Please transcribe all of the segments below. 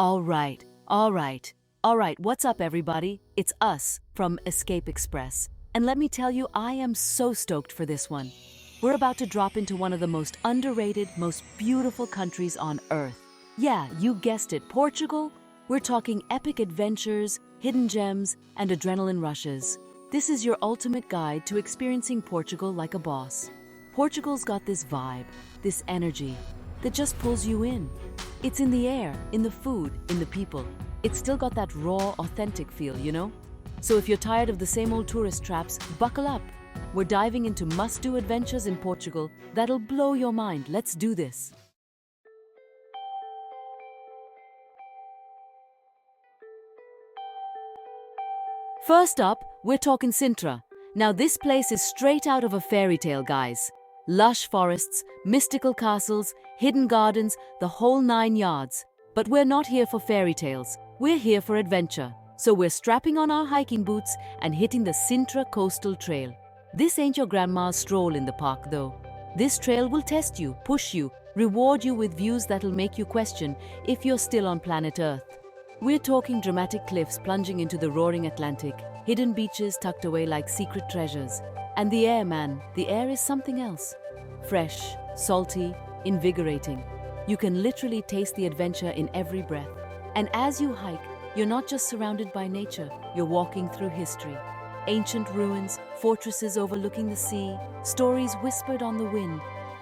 All right, all right, all right, what's up, everybody? It's us from EscapeXpress. And let me tell you, I am so stoked for this one. We're about to drop into one of the most underrated, most beautiful countries on Earth. Yeah, you guessed it, Portugal. We're talking epic adventures, hidden gems, and adrenaline rushes. This is your ultimate guide to experiencing Portugal like a boss. Portugal's got this vibe, this energy, that just pulls you in. It's in the air, in the food, in the people. It's still got that raw, authentic feel, you know? So if you're tired of the same old tourist traps, buckle up. We're diving into must-do adventures in Portugal that'll blow your mind. Let's do this. First up, we're talking Cintra. Now this place is straight out of a fairy tale, guys. Lush forests, mystical castles, hidden gardens, the whole 9 yards. But we're not here for fairy tales. We're here for adventure. So we're strapping on our hiking boots and hitting the Sintra coastal trail. This ain't your grandma's stroll in the park, though. This trail will test you, push you, reward you with views that'll make you question if you're still on planet Earth. We're talking dramatic cliffs plunging into the roaring Atlantic, hidden beaches tucked away like secret treasures. And the air, man, the air is something else. Fresh, salty, invigorating. You can literally taste the adventure in every breath. And as you hike, you're not just surrounded by nature, you're walking through history. Ancient ruins, fortresses overlooking the sea, stories whispered on the wind.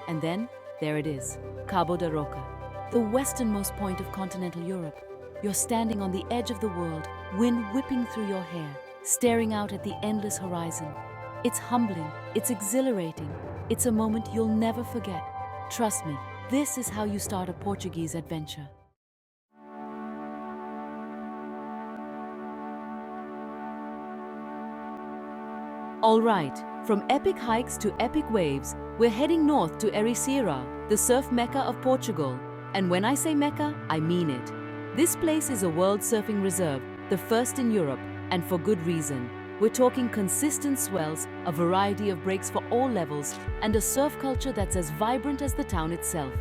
And then, there it is, Cabo da Roca, the westernmost point of continental Europe. You're standing on the edge of the world, wind whipping through your hair, staring out at the endless horizon. It's humbling, it's exhilarating, it's a moment you'll never forget. Trust me, this is how you start a Portuguese adventure. All right, from epic hikes to epic waves, we're heading north to Ericeira, the surf mecca of Portugal. And when I say mecca, I mean it. This place is a world surfing reserve, the first in Europe, and for good reason. We're talking consistent swells, a variety of breaks for all levels, and a surf culture that's as vibrant as the town itself.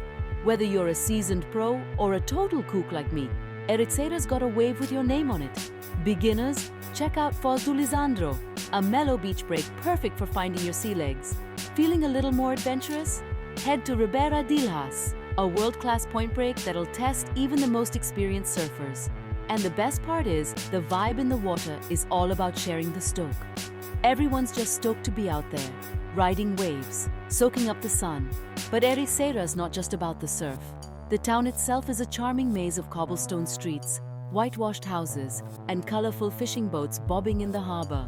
Whether you're a seasoned pro or a total kook like me, Ericeira's got a wave with your name on it. Beginners, check out Foz do Lisandro, a mellow beach break perfect for finding your sea legs. Feeling a little more adventurous? Head to Ribeira d'Ilhas, a world-class point break that'll test even the most experienced surfers. And the best part is, the vibe in the water is all about sharing the stoke. Everyone's just stoked to be out there, riding waves, soaking up the sun. But Ericeira's not just about the surf. The town itself is a charming maze of cobblestone streets, whitewashed houses, and colorful fishing boats bobbing in the harbor.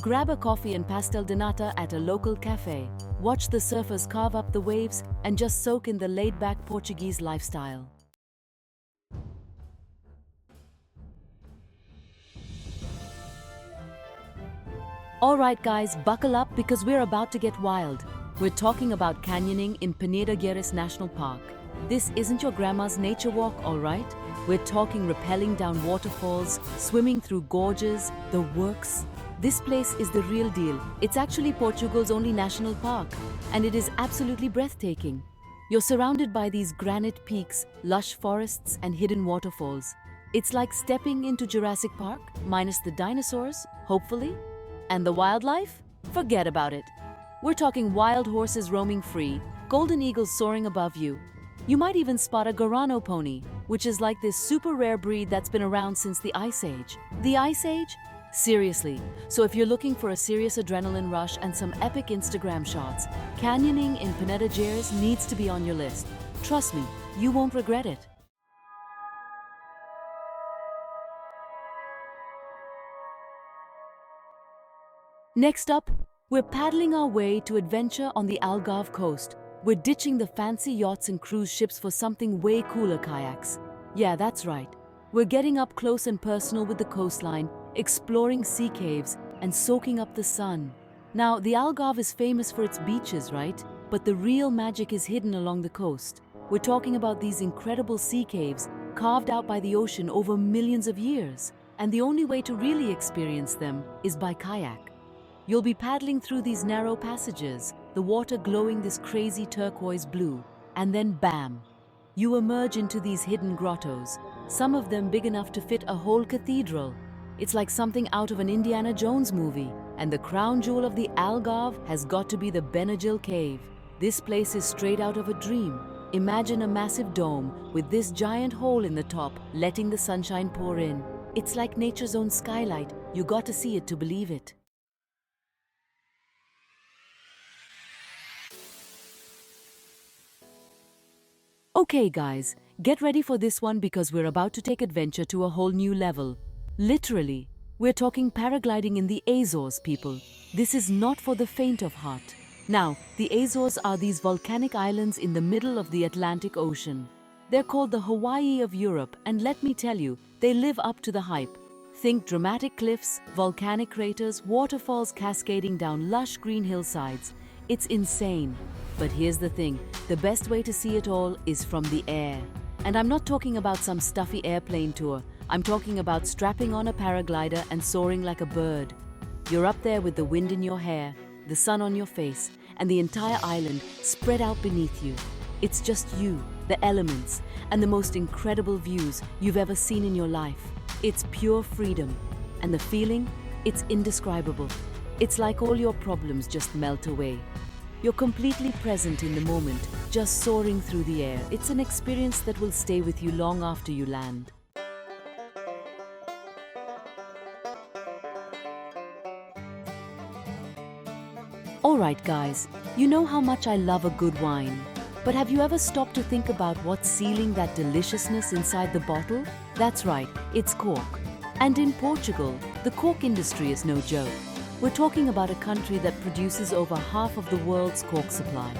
Grab a coffee and pastel de nata at a local cafe, watch the surfers carve up the waves, and just soak in the laid-back Portuguese lifestyle. Alright guys, buckle up because we're about to get wild. We're talking about canyoning in Peneda-Gerês National Park. This isn't your grandma's nature walk, alright? We're talking rappelling down waterfalls, swimming through gorges, the works. This place is the real deal. It's actually Portugal's only national park, and it is absolutely breathtaking. You're surrounded by these granite peaks, lush forests, and hidden waterfalls. It's like stepping into Jurassic Park, minus the dinosaurs, hopefully. And the wildlife? Forget about it. We're talking wild horses roaming free, golden eagles soaring above you. You might even spot a Guarano pony, which is like this super rare breed that's been around since the Ice Age. The Ice Age? Seriously. So if you're looking for a serious adrenaline rush and some epic Instagram shots, canyoning in Peneda-Gerês needs to be on your list. Trust me, you won't regret it. Next up, we're paddling our way to adventure on the Algarve Coast. We're ditching the fancy yachts and cruise ships for something way cooler, kayaks. Yeah, that's right. We're getting up close and personal with the coastline, exploring sea caves, and soaking up the sun. Now, the Algarve is famous for its beaches, right? But the real magic is hidden along the coast. We're talking about these incredible sea caves carved out by the ocean over millions of years. And the only way to really experience them is by kayak. You'll be paddling through these narrow passages, the water glowing this crazy turquoise blue, and then bam! You emerge into these hidden grottos, some of them big enough to fit a whole cathedral. It's like something out of an Indiana Jones movie. And the crown jewel of the Algarve has got to be the Benagil Cave. This place is straight out of a dream. Imagine a massive dome with this giant hole in the top, letting the sunshine pour in. It's like nature's own skylight. You got to see it to believe it. Okay guys, get ready for this one because we're about to take adventure to a whole new level. Literally, we're talking paragliding in the Azores, people. This is not for the faint of heart. Now, the Azores are these volcanic islands in the middle of the Atlantic Ocean. They're called the Hawaii of Europe, and let me tell you, they live up to the hype. Think dramatic cliffs, volcanic craters, waterfalls cascading down lush green hillsides. It's insane. But here's the thing, the best way to see it all is from the air. And I'm not talking about some stuffy airplane tour. I'm talking about strapping on a paraglider and soaring like a bird. You're up there with the wind in your hair, the sun on your face, and the entire island spread out beneath you. It's just you, the elements, and the most incredible views you've ever seen in your life. It's pure freedom. And the feeling? It's indescribable. It's like all your problems just melt away. You're completely present in the moment, just soaring through the air. It's an experience that will stay with you long after you land. Alright guys, you know how much I love a good wine. But have you ever stopped to think about what's sealing that deliciousness inside the bottle? That's right, it's cork. And in Portugal, the cork industry is no joke. We're talking about a country that produces over half of the world's cork supply.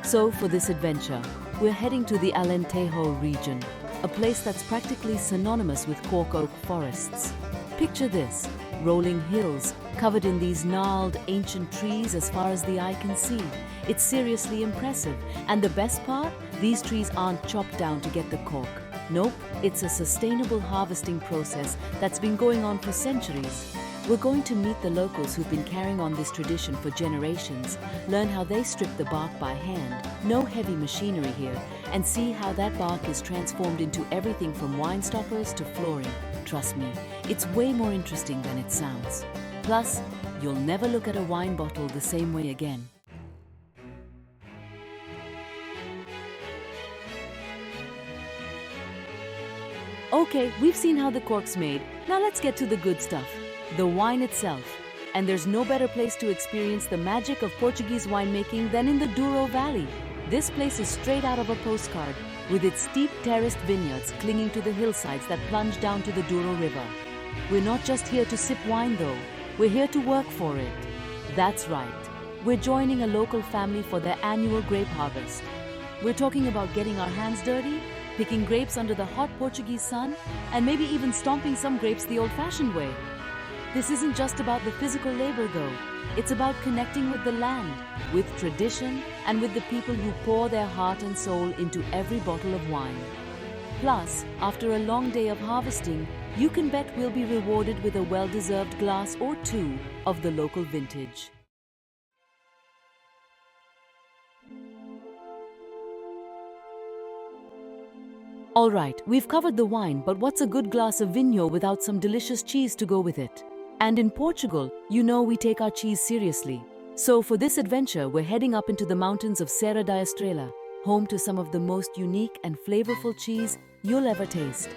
So for this adventure, we're heading to the Alentejo region, a place that's practically synonymous with cork oak forests. Picture this, rolling hills covered in these gnarled ancient trees as far as the eye can see. It's seriously impressive. And the best part? These trees aren't chopped down to get the cork. Nope, it's a sustainable harvesting process that's been going on for centuries. We're going to meet the locals who've been carrying on this tradition for generations, learn how they strip the bark by hand, no heavy machinery here, and see how that bark is transformed into everything from wine stoppers to flooring. Trust me, it's way more interesting than it sounds. Plus, you'll never look at a wine bottle the same way again. Okay, we've seen how the cork's made. Now let's get to the good stuff. The wine itself. And there's no better place to experience the magic of Portuguese winemaking than in the Douro Valley. This place is straight out of a postcard, with its steep terraced vineyards clinging to the hillsides that plunge down to the Douro River. We're not just here to sip wine though, we're here to work for it. That's right, we're joining a local family for their annual grape harvest. We're talking about getting our hands dirty, picking grapes under the hot Portuguese sun, and maybe even stomping some grapes the old-fashioned way. This isn't just about the physical labor though. It's about connecting with the land, with tradition, and with the people who pour their heart and soul into every bottle of wine. Plus, after a long day of harvesting, you can bet we'll be rewarded with a well-deserved glass or two of the local vintage. Alright, we've covered the wine, but what's a good glass of vinho without some delicious cheese to go with it? And in Portugal, you know we take our cheese seriously. So for this adventure, we're heading up into the mountains of Serra da Estrela, home to some of the most unique and flavorful cheese you'll ever taste.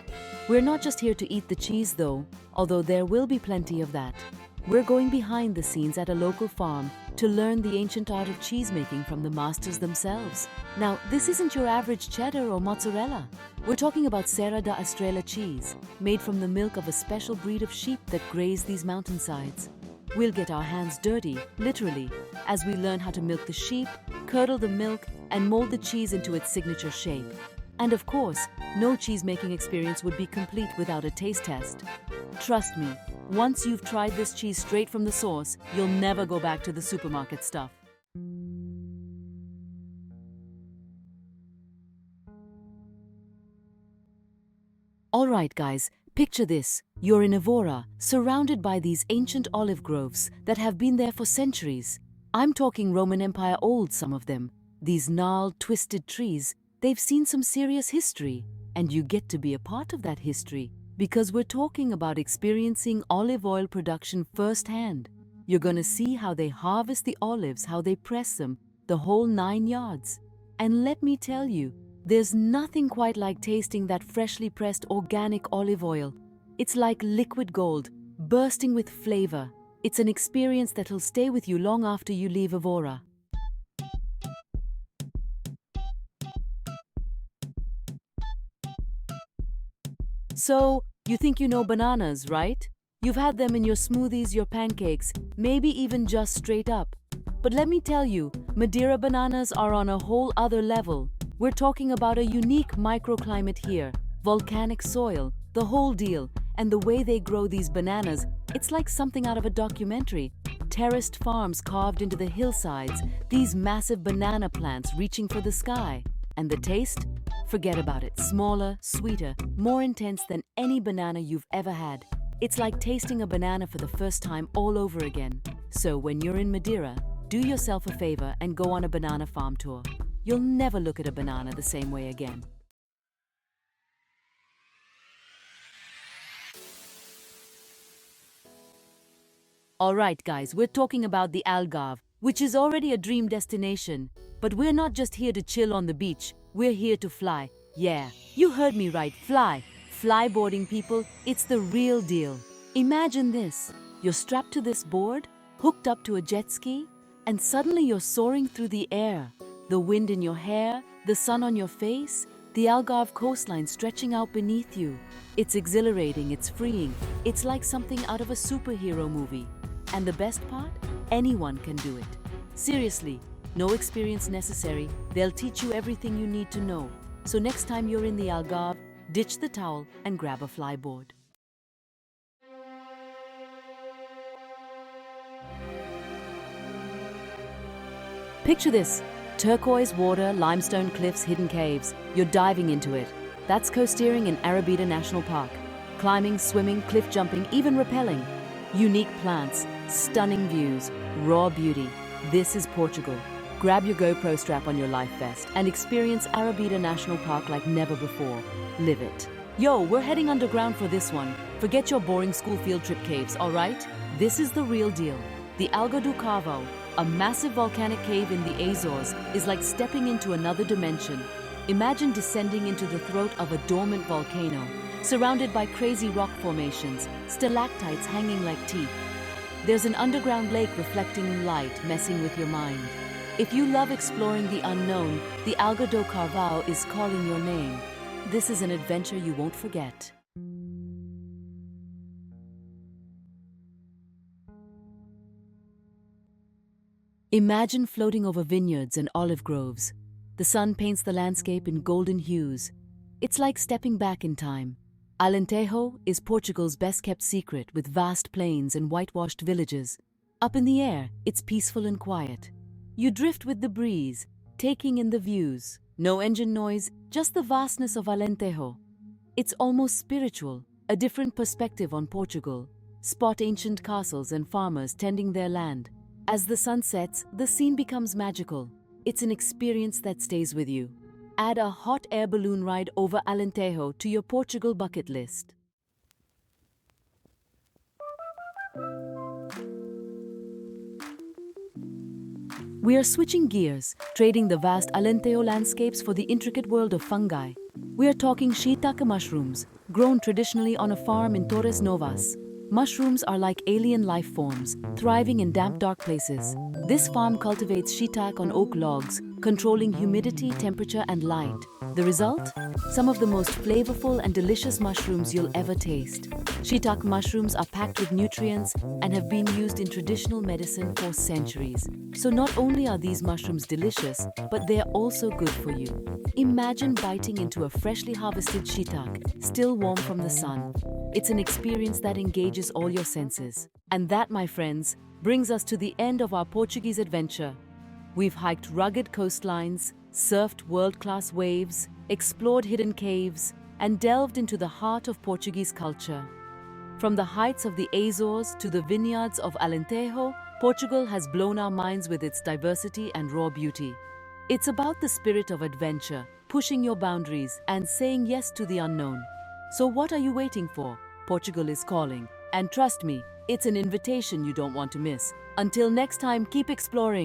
We're not just here to eat the cheese though, although there will be plenty of that. We're going behind the scenes at a local farm to learn the ancient art of cheese making from the masters themselves. Now, this isn't your average cheddar or mozzarella. We're talking about Serra da Estrela cheese, made from the milk of a special breed of sheep that graze these mountainsides. We'll get our hands dirty, literally, as we learn how to milk the sheep, curdle the milk, and mold the cheese into its signature shape. And of course, no cheese-making experience would be complete without a taste test. Trust me, once you've tried this cheese straight from the source, you'll never go back to the supermarket stuff. Alright guys, picture this. You're in Évora, surrounded by these ancient olive groves that have been there for centuries. I'm talking Roman Empire old, some of them. These gnarled, twisted trees, they've seen some serious history, and you get to be a part of that history because we're talking about experiencing olive oil production firsthand. You're gonna see how they harvest the olives, how they press them, the whole 9 yards. And let me tell you, there's nothing quite like tasting that freshly pressed organic olive oil. It's like liquid gold, bursting with flavor. It's an experience that'll stay with you long after you leave Évora. So, you think you know bananas, right? You've had them in your smoothies, your pancakes, maybe even just straight up. But let me tell you, Madeira bananas are on a whole other level. We're talking about a unique microclimate here, volcanic soil, the whole deal. And the way they grow these bananas, it's like something out of a documentary. Terraced farms carved into the hillsides, these massive banana plants reaching for the sky. And the taste? Forget about it. Smaller, sweeter, more intense than any banana you've ever had. It's like tasting a banana for the first time all over again. So when you're in Madeira, do yourself a favor and go on a banana farm tour. You'll never look at a banana the same way again. Alright guys, we're talking about the Algarve, which is already a dream destination. But we're not just here to chill on the beach, we're here to fly. Yeah, you heard me right, fly. Flyboarding, people, it's the real deal. Imagine this, you're strapped to this board, hooked up to a jet ski, and suddenly you're soaring through the air. The wind in your hair, the sun on your face, the Algarve coastline stretching out beneath you. It's exhilarating, it's freeing, it's like something out of a superhero movie. And the best part? Anyone can do it. Seriously, no experience necessary, they'll teach you everything you need to know. So next time you're in the Algarve, ditch the towel and grab a flyboard. Picture this, turquoise water, limestone cliffs, hidden caves. You're diving into it. That's coasteering in Arrábida National Park. Climbing, swimming, cliff jumping, even rappelling. Unique plants, stunning views, raw beauty. This is Portugal. Grab your GoPro strap on your life vest and experience Arrábida National Park like never before. Live it. Yo, we're heading underground for this one. Forget your boring school field trip caves, alright? This is the real deal. The Algarve do Carvão, a massive volcanic cave in the Azores, is like stepping into another dimension. Imagine descending into the throat of a dormant volcano, surrounded by crazy rock formations, stalactites hanging like teeth. There's an underground lake reflecting light, messing with your mind. If you love exploring the unknown, the Algarve do Carvão is calling your name. This is an adventure you won't forget. Imagine floating over vineyards and olive groves. The sun paints the landscape in golden hues. It's like stepping back in time. Alentejo is Portugal's best-kept secret, with vast plains and whitewashed villages. Up in the air, it's peaceful and quiet. You drift with the breeze, taking in the views. No engine noise, just the vastness of Alentejo. It's almost spiritual, a different perspective on Portugal. Spot ancient castles and farmers tending their land. As the sun sets, the scene becomes magical. It's an experience that stays with you. Add a hot air balloon ride over Alentejo to your Portugal bucket list. We are switching gears, trading the vast Alentejo landscapes for the intricate world of fungi. We are talking Shiitake mushrooms, grown traditionally on a farm in Torres Novas. Mushrooms are like alien life forms, thriving in damp, dark places. This farm cultivates shiitake on oak logs, controlling humidity, temperature, and light. The result? Some of the most flavorful and delicious mushrooms you'll ever taste. Shiitake mushrooms are packed with nutrients and have been used in traditional medicine for centuries. So not only are these mushrooms delicious, but they're also good for you. Imagine biting into a freshly harvested shiitake, still warm from the sun. It's an experience that engages all your senses. And that, my friends, brings us to the end of our Portuguese adventure. We've hiked rugged coastlines, surfed world-class waves, explored hidden caves, and delved into the heart of Portuguese culture. From the heights of the Azores to the vineyards of Alentejo, Portugal has blown our minds with its diversity and raw beauty. It's about the spirit of adventure, pushing your boundaries, and saying yes to the unknown. So what are you waiting for? Portugal is calling. And trust me, it's an invitation you don't want to miss. Until next time, keep exploring.